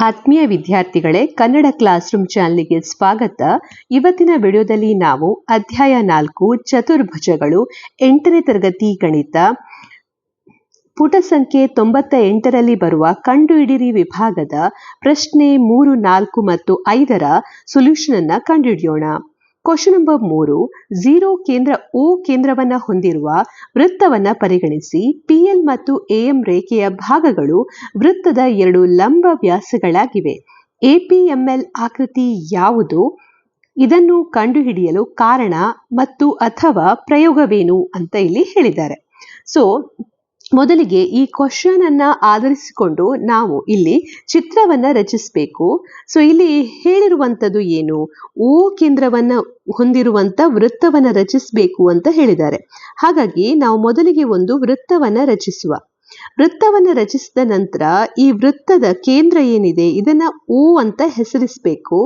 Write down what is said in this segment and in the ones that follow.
ಆತ್ಮೀಯ ವಿದ್ಯಾರ್ಥಿಗಳೇ, Kannada class room ಚಾನಲ್ಗೆ ಸ್ವಾಗತ. ಇವತ್ತಿನ ವಿಡಿಯೋದಲ್ಲಿ ನಾವು ಅಧ್ಯಾಯ 4 ಚತುರ್ಭುಜಗಳು 8ನೇ ತರಗತಿ ಗಣಿತ ಪುಟ ಸಂಖ್ಯೆ 98ರಲ್ಲಿ ಬರುವ ಕಂಡುಹಿಡಿಯಿರಿ ವಿಭಾಗದ ಪ್ರಶ್ನೆ 3, 4 ಮತ್ತು 5ರ ಸೊಲ್ಯೂಷನ್ ಅನ್ನ ಕಂಡುಹಿಡಿಯೋಣ. ಕ್ವಶನ್ ನಂಬರ್ 3, 0 ಕೇಂದ್ರ O ಕೇಂದ್ರವನ್ನ ಹೊಂದಿರುವ ವೃತ್ತವನ್ನ ಪರಿಗಣಿಸಿ. PL ಮತ್ತು AM ರೇಖೆಯ ಭಾಗಗಳು ವೃತ್ತದ 2 ಲಂಬ ವ್ಯಾಸಗಳಾಗಿವೆ. APML ಆಕೃತಿ ಯಾವುದು? ಇದನ್ನು ಕಂಡುಹಿಡಿಯಲು ಕಾರಣ ಮತ್ತು ಅಥವಾ ಪ್ರಯೋಗವೇನು ಅಂತ ಇಲ್ಲಿ ಹೇಳಿದ್ದಾರೆ. ಸೊ ಮೊದಲಿಗೆ ಈ ಕ್ವಶನ್ ಅನ್ನ ಆಧರಿಸಿಕೊಂಡು ನಾವು ಇಲ್ಲಿ ಚಿತ್ರವನ್ನ ರಚಿಸಬೇಕು. ಸೊ ಇಲ್ಲಿ ಹೇಳಿರುವಂತದ್ದು ಏನು? O ಕೇಂದ್ರವನ್ನ ಹೊಂದಿರುವಂತ ವೃತ್ತವನ್ನ ರಚಿಸಬೇಕು ಅಂತ ಹೇಳಿದ್ದಾರೆ. ಹಾಗಾಗಿ ನಾವು ಮೊದಲಿಗೆ ಒಂದು ವೃತ್ತವನ್ನ ರಚಿಸುವ. ವೃತ್ತವನ್ನ ರಚಿಸಿದ ನಂತರ ಈ ವೃತ್ತದ ಕೇಂದ್ರ ಏನಿದೆ ಇದನ್ನ O ಅಂತ ಹೆಸರಿಸಬೇಕು.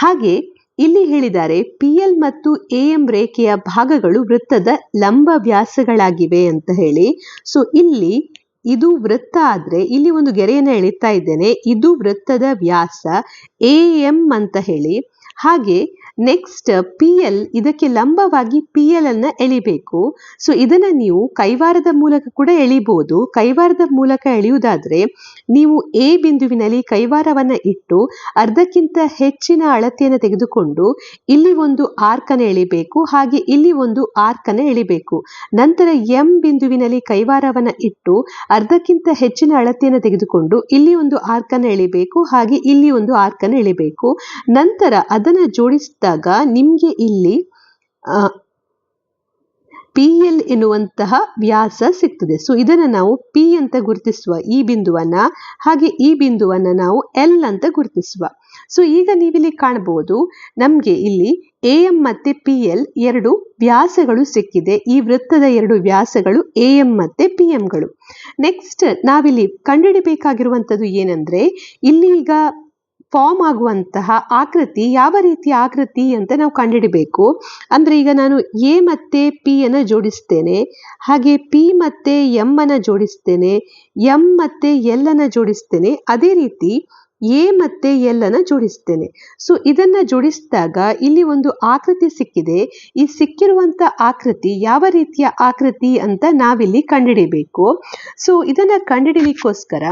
ಹಾಗೆ ಇಲ್ಲಿ ಹೇಳಿದ್ದಾರೆ PL ಮತ್ತು AM ರೇಖೆಯ ಭಾಗಗಳು ವೃತ್ತದ ಲಂಬ ವ್ಯಾಸಗಳಾಗಿವೆ ಅಂತ ಹೇಳಿ. ಸೊ ಇಲ್ಲಿ ಇದು ವೃತ್ತ ಆದ್ರೆ ಇಲ್ಲಿ ಒಂದು ಗೆರೆಯನ್ನ ಎಳಿತಾ ಇದ್ದೇನೆ. ಇದು ವೃತ್ತದ ವ್ಯಾಸ AM ಅಂತ ಹೇಳಿ. ಹಾಗೆ ನೆಕ್ಸ್ಟ್ PL, ಇದಕ್ಕೆ ಲಂಬವಾಗಿ PL ಅನ್ನ ಎಳಿಬೇಕು. ಸೊ ಇದನ್ನ ನೀವು ಕೈವಾರದ ಮೂಲಕ ಕೂಡ ಎಳಿಬಹುದು. ಕೈವಾರದ ಮೂಲಕ ಎಳೆಯುವುದಾದ್ರೆ ನೀವು A ಬಿಂದುವಿನಲ್ಲಿ ಕೈವಾರವನ್ನ ಇಟ್ಟು ಅರ್ಧಕ್ಕಿಂತ ಹೆಚ್ಚಿನ ಅಳತೆಯನ್ನು ತೆಗೆದುಕೊಂಡು ಇಲ್ಲಿ ಒಂದು ಆರ್ಕ್ ಅನ್ನು ಎಳಿಬೇಕು. ಹಾಗೆ ಇಲ್ಲಿ ಒಂದು ಆರ್ಕ್ ಅನ್ನು ಎಳಿಬೇಕು. ನಂತರ M ಬಿಂದುವಿನಲ್ಲಿ ಕೈವಾರವನ್ನ ಇಟ್ಟು ಅರ್ಧಕ್ಕಿಂತ ಹೆಚ್ಚಿನ ಅಳತೆಯನ್ನು ತೆಗೆದುಕೊಂಡು ಇಲ್ಲಿ ಒಂದು ಆರ್ಕ್ ಅನ್ನು ಎಳಿಬೇಕು. ಹಾಗೆ ಇಲ್ಲಿ ಒಂದು ಆರ್ಕ್ ಅನ್ನು ಎಳಿಬೇಕು. ನಂತರ ಅದನ್ನ ಜೋಡಿಸಿದಾಗ ನಿಮ್ಗೆ ಇಲ್ಲಿ PL ಎನ್ನುವಂತಹ ವ್ಯಾಸ ಸಿಗ್ತದೆ. ಸೊ ಇದನ್ನ ನಾವು P ಅಂತ ಗುರುತಿಸುವ ಈ ಬಿಂದುವನ್ನ. ಹಾಗೆ ಈ ಬಿಂದುವನ್ನ ನಾವು L ಅಂತ ಗುರುತಿಸುವ. ಸೊ ಈಗ ನೀವಿಲ್ಲಿ ಕಾಣಬಹುದು ನಮ್ಗೆ ಇಲ್ಲಿ AM ಮತ್ತೆ PL 2 ವ್ಯಾಸಗಳು ಸಿಕ್ಕಿದೆ. ಈ ವೃತ್ತದ 2 ವ್ಯಾಸಗಳು AM ಮತ್ತೆ PM ಗಳು. ನೆಕ್ಸ್ಟ್ ನಾವಿಲ್ಲಿ ಕಂಡುಹಿಡಿಬೇಕಾಗಿರುವಂತದ್ದು ಏನಂದ್ರೆ ಇಲ್ಲಿ ಈಗ ಫಾರ್ಮ್ ಆಗುವಂತಹ ಆಕೃತಿ ಯಾವ ರೀತಿಯ ಆಕೃತಿ ಅಂತ ನಾವು ಕಂಡುಹಿಡಬೇಕು. ಅಂದ್ರೆ ಈಗ ನಾನು A ಮತ್ತೆ P ಅನ್ನ ಜೋಡಿಸ್ತೇನೆ. ಹಾಗೆ P ಮತ್ತೆ M ಅನ್ನ ಜೋಡಿಸ್ತೇನೆ. M ಮತ್ತೆ L ಅನ್ನ ಜೋಡಿಸ್ತೇನೆ. ಅದೇ ರೀತಿ A ಮತ್ತೆ L ಅನ್ನ ಜೋಡಿಸ್ತೇನೆ. ಸೊ ಇದನ್ನ ಜೋಡಿಸಿದಾಗ ಇಲ್ಲಿ ಒಂದು ಆಕೃತಿ ಸಿಕ್ಕಿದೆ. ಈ ಸಿಕ್ಕಿರುವಂತ ಆಕೃತಿ ಯಾವ ರೀತಿಯ ಆಕೃತಿ ಅಂತ ನಾವಿಲ್ಲಿ ಕಂಡುಹಿಡಿಬೇಕು. ಸೊ ಇದನ್ನ ಕಂಡುಹಿಡಿಯಲಿಕ್ಕೋಸ್ಕರ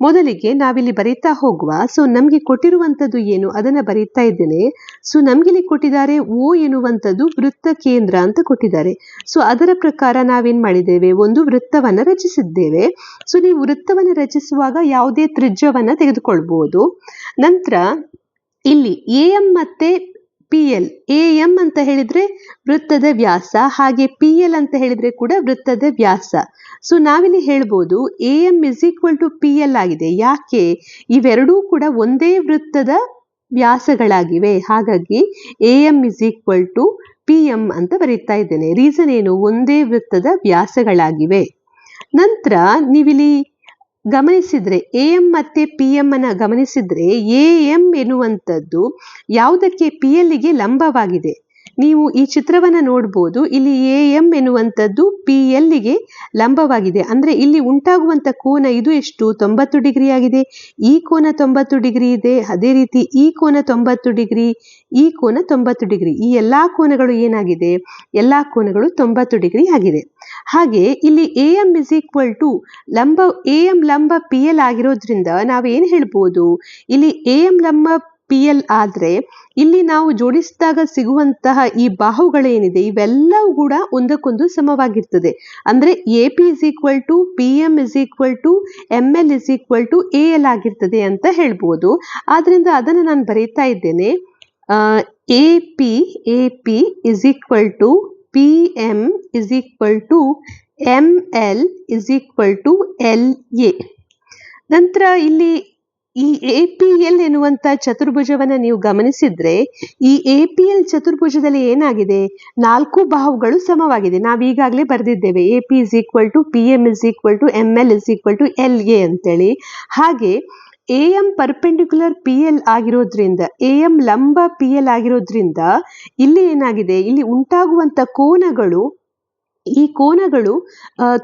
ಮೊದಲಿಗೆ ನಾವಿಲ್ಲಿ ಬರೀತಾ ಹೋಗುವ. ಸೊ ನಮ್ಗೆ ಕೊಟ್ಟಿರುವಂತದ್ದು ಏನು ಅದನ್ನ ಬರೀತಾ ಇದ್ದೇನೆ. ಸೊ ನಮ್ಗಿಲ್ಲಿ ಕೊಟ್ಟಿದ್ದಾರೆ O ಎನ್ನುವಂಥದ್ದು ವೃತ್ತ ಕೇಂದ್ರ ಅಂತ ಕೊಟ್ಟಿದ್ದಾರೆ. ಸೊ ಅದರ ಪ್ರಕಾರ ನಾವೇನ್ ಮಾಡಿದ್ದೇವೆ, ಒಂದು ವೃತ್ತವನ್ನ ರಚಿಸಿದ್ದೇವೆ. ಸೊ ನೀವು ವೃತ್ತವನ್ನ ರಚಿಸುವಾಗ ಯಾವುದೇ ತ್ರಿಜ್ಯವನ್ನ ತೆಗೆದುಕೊಳ್ಬಹುದು. ನಂತರ ಇಲ್ಲಿ AM ಮತ್ತೆ PL, AM ಅಂತ ಹೇಳಿದ್ರೆ ವೃತ್ತದ ವ್ಯಾಸ, ಹಾಗೆ PL ಅಂತ ಹೇಳಿದ್ರೆ ಕೂಡ ವೃತ್ತದ ವ್ಯಾಸ. ಸೊ ನಾವಿಲ್ಲಿ ಹೇಳ್ಬೋದು AM = PL ಆಗಿದೆ. ಯಾಕೆ? ಇವೆರಡೂ ಕೂಡ ಒಂದೇ ವೃತ್ತದ ವ್ಯಾಸಗಳಾಗಿವೆ. ಹಾಗಾಗಿ AM = PM ಅಂತ ಬರೀತಾ ಇದ್ದೇನೆ. ರೀಸನ್ ಏನು? ಒಂದೇ ವೃತ್ತದ ವ್ಯಾಸಗಳಾಗಿವೆ. ನಂತರ ನೀವಿಲ್ಲಿ ಗಮನಿಸಿದ್ರೆ AM ಮತ್ತೆ PM ಅನ್ನ ಗಮನಿಸಿದ್ರೆ AM ಎನ್ನುವಂಥದ್ದು ಯಾವುದಕ್ಕೆ PLಗೆ ಲಂಬವಾಗಿದೆ. ನೀವು ಈ ಚಿತ್ರವನ್ನ ನೋಡ್ಬೋದು. ಇಲ್ಲಿ AM ಎನ್ನುವಂಥದ್ದು PLಗೆ ಲಂಬವಾಗಿದೆ. ಅಂದ್ರೆ ಇಲ್ಲಿ ಉಂಟಾಗುವಂತ ಕೋನ ಇದು ಎಷ್ಟು? 90 ಡಿಗ್ರಿ ಆಗಿದೆ. ಈ ಕೋನ 90 ಡಿಗ್ರಿ ಇದೆ. ಅದೇ ರೀತಿ ಈ ಕೋನ 90 ಡಿಗ್ರಿ, ಈ ಕೋನ 90 ಡಿಗ್ರಿ. ಈ ಎಲ್ಲಾ ಕೋನಗಳು ಏನಾಗಿದೆ? ಎಲ್ಲಾ ಕೋನಗಳು 90 ಡಿಗ್ರಿ ಆಗಿದೆ. ಹಾಗೆ ಇಲ್ಲಿ AM ಲಂಬ PL ಆಗಿರೋದ್ರಿಂದ ನಾವೇನ್ ಹೇಳ್ಬೋದು, ಇಲ್ಲಿ AM ಲಂಬ PL ಆದ್ರೆ ಇಲ್ಲಿ ನಾವು ಜೋಡಿಸಿದಾಗ ಸಿಗುವಂತಹ ಈ ಬಾಹುಗಳೇನಿದೆ ಇವೆಲ್ಲವೂ ಕೂಡ ಒಂದಕ್ಕೊಂದು ಸಮವಾಗಿರ್ತದೆ. ಅಂದ್ರೆ AP = PM = ML = AL ಆಗಿರ್ತದೆ ಅಂತ ಹೇಳ್ಬೋದು. ಆದ್ರಿಂದ ಅದನ್ನ ನಾನು ಬರೀತಾ ಇದ್ದೇನೆ. AP = PM = ML = LA. ನಂತರ ಇಲ್ಲಿ ಈ APL ಎನ್ನುವಂತ ಚತುರ್ಭುಜವನ್ನ ನೀವು ಗಮನಿಸಿದ್ರೆ ಈ APL ಚತುರ್ಭುಜದಲ್ಲಿ ಏನಾಗಿದೆ? 4 ಬಾಹುಗಳು ಸಮವಾಗಿದೆ. ನಾವು ಈಗಾಗಲೇ ಬರೆದಿದ್ದೇವೆ AP = PM = ML = LA ಅಂತೇಳಿ. ಹಾಗೆ AM ಪರ್ಪೆಂಡಿಕ್ಯುಲರ್ PL ಆಗಿರೋದ್ರಿಂದ, AM ಲಂಬ PL ಆಗಿರೋದ್ರಿಂದ ಇಲ್ಲಿ ಏನಾಗಿದೆ? ಇಲ್ಲಿ ಉಂಟಾಗುವಂತ ಕೋನಗಳು ಈ ಕೋನಗಳು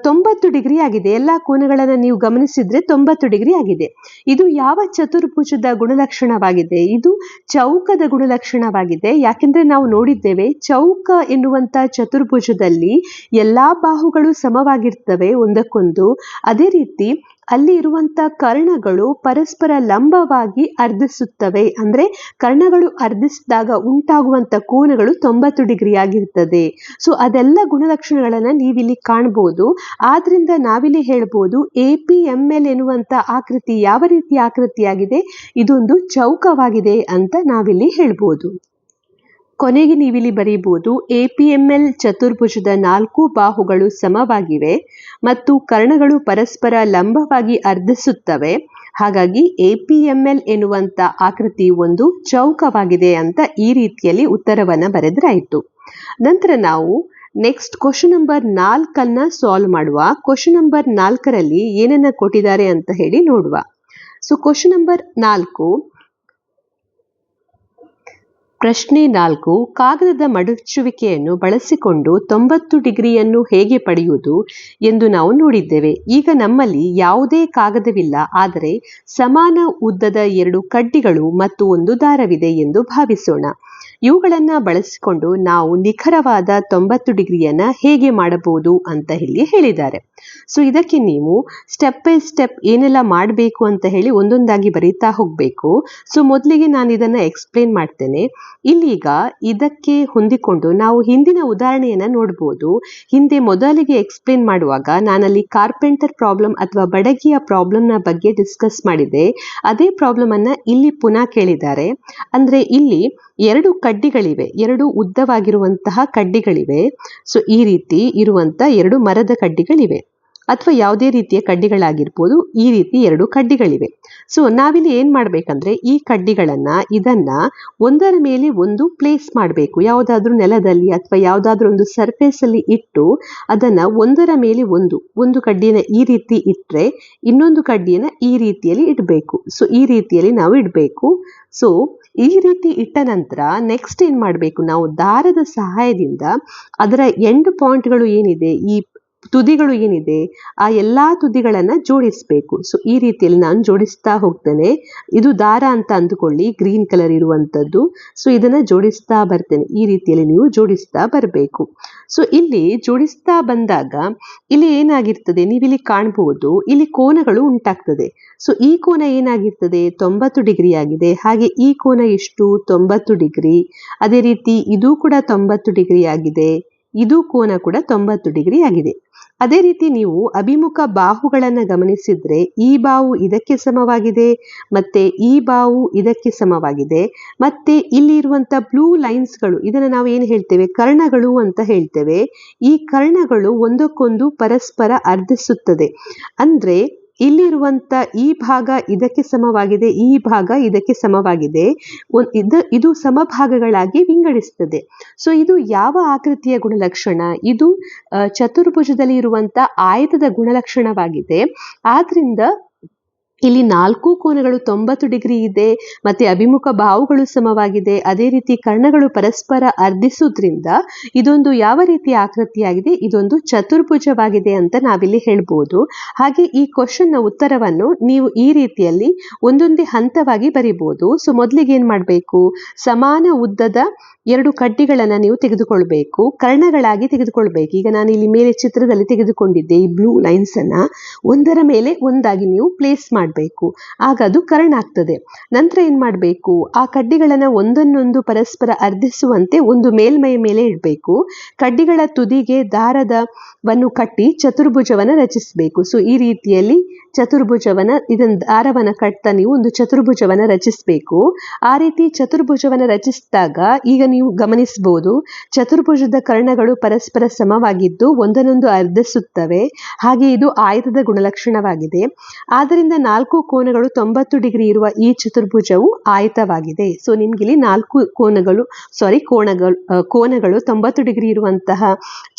90 ಡಿಗ್ರಿ ಆಗಿದೆ. ಎಲ್ಲ ಕೋನಗಳನ್ನು ನೀವು ಗಮನಿಸಿದ್ರೆ 90 ಡಿಗ್ರಿ ಆಗಿದೆ. ಇದು ಯಾವ ಚತುರ್ಭುಜದ ಗುಣಲಕ್ಷಣವಾಗಿದೆ? ಇದು ಚೌಕದ ಗುಣಲಕ್ಷಣವಾಗಿದೆ. ಯಾಕೆಂದ್ರೆ ನಾವು ನೋಡಿದ್ದೇವೆ, ಚೌಕ ಎನ್ನುವಂತ ಚತುರ್ಭುಜದಲ್ಲಿ ಎಲ್ಲಾ ಬಾಹುಗಳು ಸಮವಾಗಿರ್ತವೆ ಒಂದಕ್ಕೊಂದು. ಅದೇ ರೀತಿ ಅಲ್ಲಿ ಇರುವಂತ ಕರ್ಣಗಳು ಪರಸ್ಪರ ಲಂಬವಾಗಿ ಅರ್ಧಿಸುತ್ತವೆ. ಅಂದ್ರೆ ಕರ್ಣಗಳು ಅರ್ಧಿಸಿದಾಗ ಉಂಟಾಗುವಂತ ಕೋನಗಳು 90 ಡಿಗ್ರಿ ಆಗಿರ್ತದೆ. ಸೊ ಅದೆಲ್ಲ ಗುಣಲಕ್ಷಣಗಳನ್ನ ನೀವಿಲ್ಲಿ ಕಾಣಬಹುದು. ಆದ್ರಿಂದ ನಾವಿಲ್ಲಿ ಹೇಳ್ಬೋದು APML ಎನ್ನುವಂತ ಆಕೃತಿ ಯಾವ ರೀತಿಯ ಆಕೃತಿಯಾಗಿದೆ? ಇದೊಂದು ಚೌಕವಾಗಿದೆ ಅಂತ ನಾವಿಲ್ಲಿ ಹೇಳ್ಬೋದು. ಕೊನೆಗೆ ನೀವಿಲ್ಲಿ ಬರೀಬಹುದು, APML ಚತುರ್ಭುಜದ 4 ಬಾಹುಗಳು ಸಮವಾಗಿವೆ ಮತ್ತು ಕರ್ಣಗಳು ಪರಸ್ಪರ ಲಂಬವಾಗಿ ಅರ್ಧಿಸುತ್ತವೆ. ಹಾಗಾಗಿ APML ಎನ್ನುವಂತ ಆಕೃತಿ ಒಂದು ಚೌಕವಾಗಿದೆ ಅಂತ ಈ ರೀತಿಯಲ್ಲಿ ಉತ್ತರವನ್ನ ಬರೆದ್ರಾಯ್ತು. ನಂತರ ನಾವು ನೆಕ್ಸ್ಟ್ ಕ್ವಶನ್ ನಂಬರ್ 4 ಸಾಲ್ವ್ ಮಾಡುವ. ಕ್ವಶನ್ ನಂಬರ್ 4ರಲ್ಲಿ ಏನನ್ನ ಕೊಟ್ಟಿದ್ದಾರೆ ಅಂತ ಹೇಳಿ ನೋಡುವ. ಸೊ ಕ್ವಶನ್ ನಂಬರ್ 4, ಪ್ರಶ್ನೆ 4, ಕಾಗದದ ಮಡಚುವಿಕೆಯನ್ನು ಬಳಸಿಕೊಂಡು 90 ಡಿಗ್ರಿಯನ್ನು ಹೇಗೆ ಪಡೆಯುವುದು ಎಂದು ನಾವು ನೋಡಿದ್ದೇವೆ. ಈಗ ನಮ್ಮಲ್ಲಿ ಯಾವುದೇ ಕಾಗದವಿಲ್ಲ, ಆದರೆ ಸಮಾನ ಉದ್ದದ 2 ಕಡ್ಡಿಗಳು ಮತ್ತು ಒಂದು ದಾರವಿದೆ ಎಂದು ಭಾವಿಸೋಣ. ಇವುಗಳನ್ನು ಬಳಸಿಕೊಂಡು ನಾವು ನಿಖರವಾದ 90 ಡಿಗ್ರಿಯನ್ನ ಹೇಗೆ ಮಾಡಬಹುದು ಅಂತ ಹೇಳಿ ಹೇಳಿದ್ದಾರೆ. ಸೊ ಇದಕ್ಕೆ ನೀವು ಸ್ಟೆಪ್ ಬೈ ಸ್ಟೆಪ್ ಏನೆಲ್ಲ ಮಾಡಬೇಕು ಅಂತ ಹೇಳಿ ಒಂದೊಂದಾಗಿ ಬರೀತಾ ಹೋಗಬೇಕು. ಸೊ ಮೊದಲಿಗೆ ನಾನು ಇದನ್ನ ಎಕ್ಸ್ಪ್ಲೇನ್ ಮಾಡ್ತೇನೆ. ಇಲ್ಲೀಗ ಇದಕ್ಕೆ ಹೊಂದಿಕೊಂಡು ನಾವು ಹಿಂದಿನ ಉದಾಹರಣೆಯನ್ನ ನೋಡ್ಬೋದು. ಹಿಂದೆ ಮೊದಲಿಗೆ ಎಕ್ಸ್ಪ್ಲೇನ್ ಮಾಡುವಾಗ ನಾನಲ್ಲಿ ಕಾರ್ಪೆಂಟರ್ ಪ್ರಾಬ್ಲಮ್ ಅಥವಾ ಬಡಗಿಯ ಪ್ರಾಬ್ಲಮ್ನ ಬಗ್ಗೆ ಡಿಸ್ಕಸ್ ಮಾಡಿದೆ. ಅದೇ ಪ್ರಾಬ್ಲಮ್ ಅನ್ನ ಇಲ್ಲಿ ಪುನಃ ಕೇಳಿದ್ದಾರೆ. ಅಂದ್ರೆ ಇಲ್ಲಿ 2 ಕಡ್ಡಿಗಳಿವೆ, 2 ಉದ್ದವಾಗಿರುವಂತಹ ಕಡ್ಡಿಗಳಿವೆ. ಸೊ ಈ ರೀತಿ ಇರುವಂತ 2 ಮರದ ಕಡ್ಡಿಗಳಿವೆ ಅಥವಾ ಯಾವುದೇ ರೀತಿಯ ಕಡ್ಡಿಗಳಾಗಿರ್ಬೋದು. ಈ ರೀತಿ 2 ಕಡ್ಡಿಗಳಿವೆ. ಸೊ ನಾವಿಲ್ಲಿ ಏನ್ ಮಾಡ್ಬೇಕಂದ್ರೆ ಈ ಕಡ್ಡಿಗಳನ್ನ ಇದನ್ನ ಒಂದರ ಮೇಲೆ ಒಂದು ಪ್ಲೇಸ್ ಮಾಡಬೇಕು. ಯಾವುದಾದ್ರೂ ನೆಲದಲ್ಲಿ ಅಥವಾ ಯಾವುದಾದ್ರೂ ಒಂದು ಸರ್ಫೇಸ್ ಅಲ್ಲಿ ಇಟ್ಟು ಅದನ್ನ ಒಂದರ ಮೇಲೆ ಒಂದು ಕಡ್ಡಿಯನ್ನ ಈ ರೀತಿ ಇಟ್ರೆ ಇನ್ನೊಂದು ಕಡ್ಡಿಯನ್ನ ಈ ರೀತಿಯಲ್ಲಿ ಇಡಬೇಕು. ಸೊ ಈ ರೀತಿಯಲ್ಲಿ ನಾವು ಇಡಬೇಕು. ಸೊ ಈ ರೀತಿ ಇಟ್ಟ ನಂತರ ನೆಕ್ಸ್ಟ್ ಏನ್ ಮಾಡಬೇಕು, ನಾವು ದಾರದ ಸಹಾಯದಿಂದ ಅದರ ಎಂಡ್ ಪಾಯಿಂಟ್ಗಳು ಏನಿದೆ, ಈ ತುದಿಗಳು ಏನಿದೆ, ಆ ಎಲ್ಲಾ ತುದಿಗಳನ್ನ ಜೋಡಿಸ್ಬೇಕು. ಸೊ ಈ ರೀತಿಯಲ್ಲಿ ನಾನು ಜೋಡಿಸ್ತಾ ಹೋಗ್ತೇನೆ. ಇದು ದಾರ ಅಂತ ಅಂದುಕೊಳ್ಳಿ, ಗ್ರೀನ್ ಕಲರ್ ಇರುವಂತದ್ದು. ಸೊ ಇದನ್ನ ಜೋಡಿಸ್ತಾ ಬರ್ತೇನೆ. ಈ ರೀತಿಯಲ್ಲಿ ನೀವು ಜೋಡಿಸ್ತಾ ಬರಬೇಕು. ಸೊ ಇಲ್ಲಿ ಜೋಡಿಸ್ತಾ ಬಂದಾಗ ಇಲ್ಲಿ ಏನಾಗಿರ್ತದೆ, ನೀವಿಲ್ಲಿ ಕಾಣಬಹುದು, ಇಲ್ಲಿ ಕೋನಗಳು ಉಂಟಾಗ್ತದೆ. ಸೊ ಈ ಕೋನ ಏನಾಗಿರ್ತದೆ, 90 ಡಿಗ್ರಿ ಆಗಿದೆ. ಹಾಗೆ ಈ ಕೋನ ಎಷ್ಟು, 90 ಡಿಗ್ರಿ. ಅದೇ ರೀತಿ ಇದು ಕೂಡ 90 ಡಿಗ್ರಿ ಆಗಿದೆ. ಇದು ಕೋನ ಕೂಡ 90 ಡಿಗ್ರಿ ಆಗಿದೆ. ಅದೇ ರೀತಿ ನೀವು ಅಭಿಮುಖ ಬಾಹುಗಳನ್ನ ಗಮನಿಸಿದ್ರೆ ಈ ಬಾಹು ಇದಕ್ಕೆ ಸಮವಾಗಿದೆ, ಮತ್ತೆ ಈ ಬಾಹು ಇದಕ್ಕೆ ಸಮವಾಗಿದೆ. ಮತ್ತೆ ಇಲ್ಲಿ ಇರುವಂತ ಬ್ಲೂ ಲೈನ್ಸ್ಗಳು, ಇದನ್ನ ನಾವು ಏನು ಹೇಳ್ತೇವೆ, ಕರ್ಣಗಳು ಅಂತ ಹೇಳ್ತೇವೆ. ಈ ಕರ್ಣಗಳು ಒಂದಕ್ಕೊಂದು ಪರಸ್ಪರ ಅರ್ಧಿಸುತ್ತದೆ. ಅಂದ್ರೆ ಇಲ್ಲಿರುವಂತ ಈ ಭಾಗ ಇದಕ್ಕೆ ಸಮವಾಗಿದೆ, ಈ ಭಾಗ ಇದಕ್ಕೆ ಸಮವಾಗಿದೆ. ಇದು ಸಮಭಾಗಗಳಾಗಿ ವಿಂಗಡಿಸ್ತದೆ. ಸೊ ಇದು ಯಾವ ಆಕೃತಿಯ ಗುಣಲಕ್ಷಣ? ಇದು ಚತುರ್ಭುಜದಲ್ಲಿ ಇರುವಂತ ಆಯತದ ಗುಣಲಕ್ಷಣವಾಗಿದೆ. ಆದ್ರಿಂದ ಇಲ್ಲಿ 4 ಕೋನಗಳು 90 ಡಿಗ್ರಿ ಇದೆ, ಮತ್ತೆ ಅಭಿಮುಖ ಬಾಹುಗಳು ಸಮವಾಗಿದೆ. ಅದೇ ರೀತಿ ಕರ್ಣಗಳು ಪರಸ್ಪರ ಅರ್ಧಿಸುವುದ್ರಿಂದ ಇದೊಂದು ಯಾವ ರೀತಿಯ ಆಕೃತಿಯಾಗಿದೆ, ಇದೊಂದು ಚತುರ್ಭುಜವಾಗಿದೆ ಅಂತ ನಾವಿಲ್ಲಿ ಹೇಳ್ಬೋದು. ಹಾಗೆ ಈ ಕ್ವಶನ್ನ ಉತ್ತರವನ್ನು ನೀವು ಈ ರೀತಿಯಲ್ಲಿ ಒಂದೊಂದೇ ಹಂತವಾಗಿ ಬರಿಬಹುದು. ಸೊ ಮೊದಲಿಗೆ ಏನ್ ಮಾಡಬೇಕು, ಸಮಾನ ಉದ್ದದ 2 ಕಡ್ಡಿಗಳನ್ನ ನೀವು ತೆಗೆದುಕೊಳ್ಬೇಕು, ಕರ್ಣಗಳಾಗಿ ತೆಗೆದುಕೊಳ್ಬೇಕು. ಈಗ ನಾನು ಇಲ್ಲಿ ಮೇಲೆ ಚಿತ್ರದಲ್ಲಿ ತೆಗೆದುಕೊಂಡಿದ್ದೆ ಈ ಬ್ಲೂ ಲೈನ್ಸ್ ಅನ್ನ ಒಂದರ ಮೇಲೆ ಒಂದಾಗಿ ನೀವು ಪ್ಲೇಸ್ ಮಾಡಬೇಕು. ಆಗ ಅದು ಕರ್ಣ ಆಗ್ತದೆ. ನಂತರ ಏನ್ ಮಾಡಬೇಕು, ಆ ಕಡ್ಡಿಗಳನ್ನ ಒಂದನ್ನೊಂದು ಪರಸ್ಪರ ಅರ್ಧಿಸುವಂತೆ ಒಂದು ಮೇಲ್ಮೈ ಮೇಲೆ ಇಡಬೇಕು. ಕಡ್ಡಿಗಳ ತುದಿಗೆ ದಾರವನ್ನು ಕಟ್ಟಿ ಚತುರ್ಭುಜವನ್ನ ರಚಿಸಬೇಕು. ಸೊ ಈ ರೀತಿಯಲ್ಲಿ ಚತುರ್ಭುಜವನ್ನ, ಇದನ್ನ ದಾರವನ್ನ ಕಟ್ತಾ ನೀವು ಒಂದು ಚತುರ್ಭುಜವನ್ನ ರಚಿಸಬೇಕು. ಆ ರೀತಿ ಚತುರ್ಭುಜವನ್ನ ರಚಿಸಿದಾಗ ಈಗ ನೀವು ಗಮನಿಸಬಹುದು, ಚತುರ್ಭುಜದ ಕರ್ಣಗಳು ಪರಸ್ಪರ ಸಮವಾಗಿದ್ದು ಒಂದನ್ನೊಂದು ಅರ್ಧಿಸುತ್ತವೆ. ಹಾಗೆ ಇದು ಆಯತದ ಗುಣಲಕ್ಷಣವಾಗಿದೆ. ಆದ್ದರಿಂದ 4 ಕೋನಗಳು 90 ಡಿಗ್ರಿ ಇರುವ ಈ ಚತುರ್ಭುಜವು ಆಯತವಾಗಿದೆ. ಸೊ ನಿಮ್ಗಿಲ್ಲಿ 4 ಕೋನಗಳು 90 ಡಿಗ್ರಿ ಇರುವಂತಹ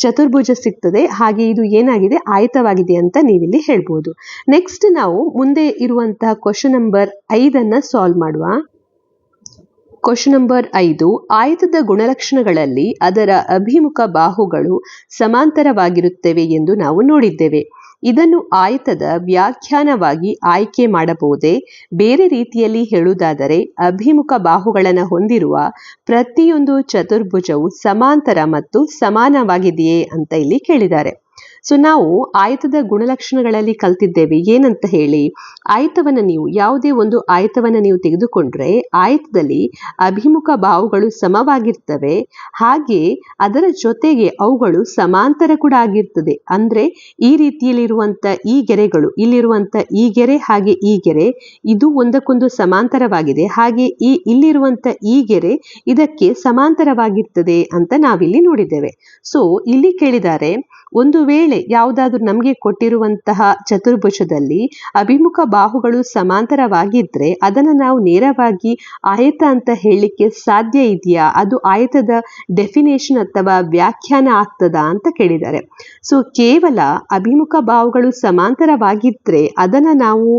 ಚತುರ್ಭುಜ ಸಿಗ್ತದೆ. ಹಾಗೆ ಇದು ಏನಾಗಿದೆ, ಆಯತವಾಗಿದೆ ಅಂತ ನೀವಿಲ್ಲಿ ಹೇಳ್ಬೋದು. ನೆಕ್ಸ್ಟ್ ನಾವು ಮುಂದೆ ಇರುವಂತಹ ಕ್ವಶನ್ ನಂಬರ್ 5 ಸಾಲ್ವ್ ಮಾಡುವ. ಕ್ವಶನ್ ನಂಬರ್ 5, ಆಯತದ ಗುಣಲಕ್ಷಣಗಳಲ್ಲಿ ಅದರ ಅಭಿಮುಖ ಬಾಹುಗಳು ಸಮಾಂತರವಾಗಿರುತ್ತವೆ ಎಂದು ನಾವು ನೋಡಿದ್ದೇವೆ. ಇದನ್ನು ಆಯತದ ವ್ಯಾಖ್ಯಾನವಾಗಿ ಆಯ್ಕೆ ಮಾಡಬಹುದೇ? ಬೇರೆ ರೀತಿಯಲ್ಲಿ ಹೇಳುವುದಾದರೆ ಅಭಿಮುಖ ಬಾಹುಗಳನ್ನು ಹೊಂದಿರುವ ಪ್ರತಿಯೊಂದು ಚತುರ್ಭುಜವು ಸಮಾಂತರ ಮತ್ತು ಸಮಾನವಾಗಿದೆಯೇ ಅಂತ ಇಲ್ಲಿ ಕೇಳಿದ್ದಾರೆ. ಸೊ ನಾವು ಆಯತದ ಗುಣಲಕ್ಷಣಗಳಲ್ಲಿ ಕಲ್ತಿದ್ದೇವೆ ಏನಂತ ಹೇಳಿ, ಆಯತವನ್ನು ನೀವು ಯಾವುದೇ ಒಂದು ಆಯತವನ್ನು ನೀವು ತೆಗೆದುಕೊಂಡ್ರೆ ಆಯತದಲ್ಲಿ ಅಭಿಮುಖ ಬಾಹುಗಳು ಸಮವಾಗಿರ್ತವೆ, ಹಾಗೆ ಅದರ ಜೊತೆಗೆ ಅವುಗಳು ಸಮಾಂತರ ಕೂಡ ಆಗಿರ್ತದೆ. ಅಂದ್ರೆ ಈ ರೀತಿಯಲ್ಲಿರುವಂತ ಈ ಗೆರೆಗಳು, ಇಲ್ಲಿರುವಂತ ಈ ಗೆರೆ ಹಾಗೆ ಈ ಗೆರೆ ಇದು ಒಂದಕ್ಕೊಂದು ಸಮಾಂತರವಾಗಿದೆ, ಹಾಗೆ ಇಲ್ಲಿರುವಂತ ಈ ಗೆರೆ ಇದಕ್ಕೆ ಸಮಾಂತರವಾಗಿರ್ತದೆ ಅಂತ ನಾವಿಲ್ಲಿ ನೋಡಿದ್ದೇವೆ. ಸೊ ಇಲ್ಲಿ ಕೇಳಿದ್ದಾರೆ, ಒಂದು ವೇಳೆ ಯಾವುದಾದ್ರೂ ನಮಗೆ ಕೊಟ್ಟಿರುವಂತಹ ಚತುರ್ಭುಜದಲ್ಲಿ ಅಭಿಮುಖ ಬಾಹುಗಳು ಸಮಾಂತರವಾಗಿದ್ರೆ ಅದನ್ನು ನಾವು ನೇರವಾಗಿ ಆಯತ ಅಂತ ಹೇಳಲಿಕ್ಕೆ ಸಾಧ್ಯ ಇದೆಯಾ? ಅದು ಆಯತದ ಡೆಫಿನೇಷನ್ ಅಥವಾ ವ್ಯಾಖ್ಯಾನ ಆಗ್ತದಾ ಅಂತ ಕೇಳಿದ್ದಾರೆ. ಸೊ ಕೇವಲ ಅಭಿಮುಖ ಬಾಹುಗಳು ಸಮಾಂತರವಾಗಿದ್ರೆ ಅದನ್ನು ನಾವು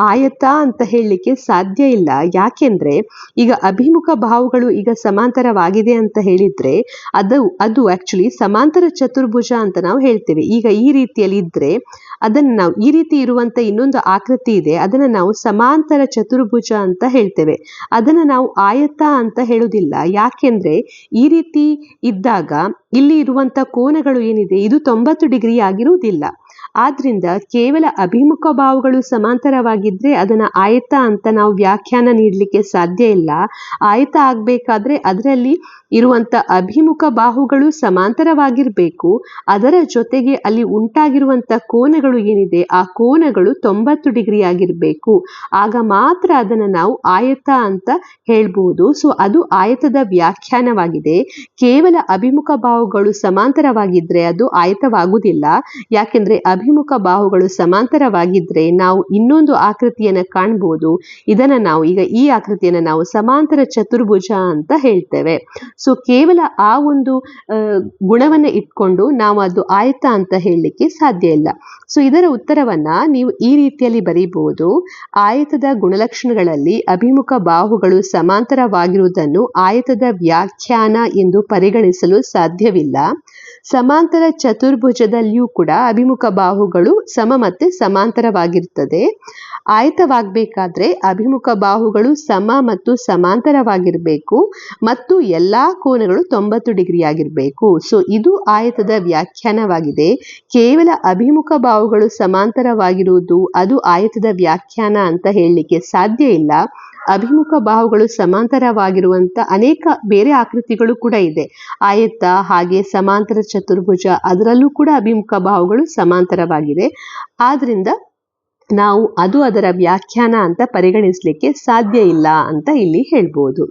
ಆಯತ ಅಂತ ಹೇಳಲಿಕ್ಕೆ ಸಾಧ್ಯ ಇಲ್ಲ. ಯಾಕೆಂದ್ರೆ ಈಗ ಅಭಿಮುಖ ಬಾಹುಗಳು ಈಗ ಸಮಾಂತರವಾಗಿದೆ ಅಂತ ಹೇಳಿದ್ರೆ ಅದು ಆಕ್ಚುಲಿ ಸಮಾಂತರ ಚತುರ್ಭುಜ ಅಂತ ನಾವು ಹೇಳ್ತೇವೆ. ಈಗ ಈ ರೀತಿಯಲ್ಲಿ ಇದ್ರೆ ಅದನ್ನು ನಾವು ಈ ರೀತಿ ಇರುವಂತ ಇನ್ನೊಂದು ಆಕೃತಿ ಇದೆ, ಅದನ್ನು ನಾವು ಸಮಾಂತರ ಚತುರ್ಭುಜ ಅಂತ ಹೇಳ್ತೇವೆ. ಅದನ್ನು ನಾವು ಆಯತ ಅಂತ ಹೇಳುವುದಿಲ್ಲ. ಯಾಕೆಂದ್ರೆ ಈ ರೀತಿ ಇದ್ದಾಗ ಇಲ್ಲಿ ಇರುವಂತ ಕೋನಗಳು ಏನಿದೆ ಇದು 90 ಡಿಗ್ರಿ ಆಗಿರುವುದಿಲ್ಲ. ಆದ್ರಿಂದ ಕೇವಲ ಅಭಿಮುಖ ಬಾಹುಗಳು ಸಮಾಂತರವಾಗಿದ್ರೆ ಅದನ್ನ ಆಯತ ಅಂತ ನಾವು ವ್ಯಾಖ್ಯಾನ ನೀಡಲಿಕ್ಕೆ ಸಾಧ್ಯ ಇಲ್ಲ. ಆಯತ ಆಗ್ಬೇಕಾದ್ರೆ ಅದರಲ್ಲಿ ಇರುವಂತ ಅಭಿಮುಖ ಬಾಹುಗಳು ಸಮಾಂತರವಾಗಿರ್ಬೇಕು, ಅದರ ಜೊತೆಗೆ ಅಲ್ಲಿ ಉಂಟಾಗಿರುವಂತ ಕೋನಗಳು ಏನಿದೆ ಆ ಕೋನಗಳು 90 ಡಿಗ್ರಿ ಆಗಿರ್ಬೇಕು. ಆಗ ಮಾತ್ರ ಅದನ್ನ ನಾವು ಆಯತ ಅಂತ ಹೇಳ್ಬಹುದು. ಸೊ ಅದು ಆಯತದ ವ್ಯಾಖ್ಯಾನವಾಗಿದೆ. ಕೇವಲ ಅಭಿಮುಖ ಬಾಹುಗಳು ಸಮಾಂತರವಾಗಿದ್ರೆ ಅದು ಆಯತವಾಗುವುದಿಲ್ಲ. ಯಾಕೆಂದ್ರೆ ಅಭಿಮುಖ ಬಾಹುಗಳು ಸಮಾಂತರವಾಗಿದ್ರೆ ನಾವು ಇನ್ನೊಂದು ಆಕೃತಿಯನ್ನು ಕಾಣಬಹುದು. ಇದನ್ನ ನಾವು ಈಗ ಈ ಆಕೃತಿಯನ್ನು ನಾವು ಸಮಾಂತರ ಚತುರ್ಭುಜ ಅಂತ ಹೇಳ್ತೇವೆ. ಸೊ ಕೇವಲ ಆ ಒಂದು ಗುಣವನ್ನ ಇಟ್ಕೊಂಡು ನಾವು ಅದು ಆಯತ ಅಂತ ಹೇಳಲಿಕ್ಕೆ ಸಾಧ್ಯ ಇಲ್ಲ. ಸೊ ಇದರ ಉತ್ತರವನ್ನ ನೀವು ಈ ರೀತಿಯಲ್ಲಿ ಬರೀಬಹುದು. ಆಯತದ ಗುಣಲಕ್ಷಣಗಳಲ್ಲಿ ಅಭಿಮುಖ ಬಾಹುಗಳು ಸಮಾಂತರವಾಗಿರುವುದನ್ನು ಆಯತದ ವ್ಯಾಖ್ಯಾನ ಎಂದು ಪರಿಗಣಿಸಲು ಸಾಧ್ಯವಿಲ್ಲ. ಸಮಾಂತರ ಚತುರ್ಭುಜದಲ್ಲಿಯೂ ಕೂಡ ಅಭಿಮುಖ ಬಾಹುಗಳು ಸಮ ಮತ್ತೆ ಸಮಾಂತರವಾಗಿರ್ತದೆ. ಆಯತವಾಗಬೇಕಾದ್ರೆ ಅಭಿಮುಖ ಬಾಹುಗಳು ಸಮ ಮತ್ತು ಸಮಾಂತರವಾಗಿರಬೇಕು ಮತ್ತು ಎಲ್ಲಾ ಕೋನಗಳು 90 ಡಿಗ್ರಿ ಆಗಿರಬೇಕು. ಸೊ ಇದು ಆಯತದ ವ್ಯಾಖ್ಯಾನವಾಗಿದೆ. ಕೇವಲ ಅಭಿಮುಖ ಬಾಹುಗಳು ಸಮಾಂತರವಾಗಿರುವುದು ಅದು ಆಯತದ ವ್ಯಾಖ್ಯಾನ ಅಂತ ಹೇಳಲಿಕ್ಕೆ ಸಾಧ್ಯ ಇಲ್ಲ. ಅಭಿಮುಖ ಬಾಹುಗಳು ಸಮಾಂತರವಾಗಿರುವಂತ ಅನೇಕ ಬೇರೆ ಆಕೃತಿಗಳು ಕೂಡ ಇದೆ. ಆಯತ ಹಾಗೆ ಸಮಾಂತರ ಚತುರ್ಭುಜ ಅದರಲ್ಲೂ ಕೂಡ ಅಭಿಮುಖ ಬಾಹುಗಳು ಸಮಾಂತರವಾಗಿದೆ. ಆದ್ರಿಂದ ನಾವು ಅದು ಅದರ ವ್ಯಾಖ್ಯಾನ ಅಂತ ಪರಿಗಣಿಸಲಿಕ್ಕೆ ಸಾಧ್ಯ ಇಲ್ಲ ಅಂತ ಇಲ್ಲಿ ಹೇಳ್ಬೋದು.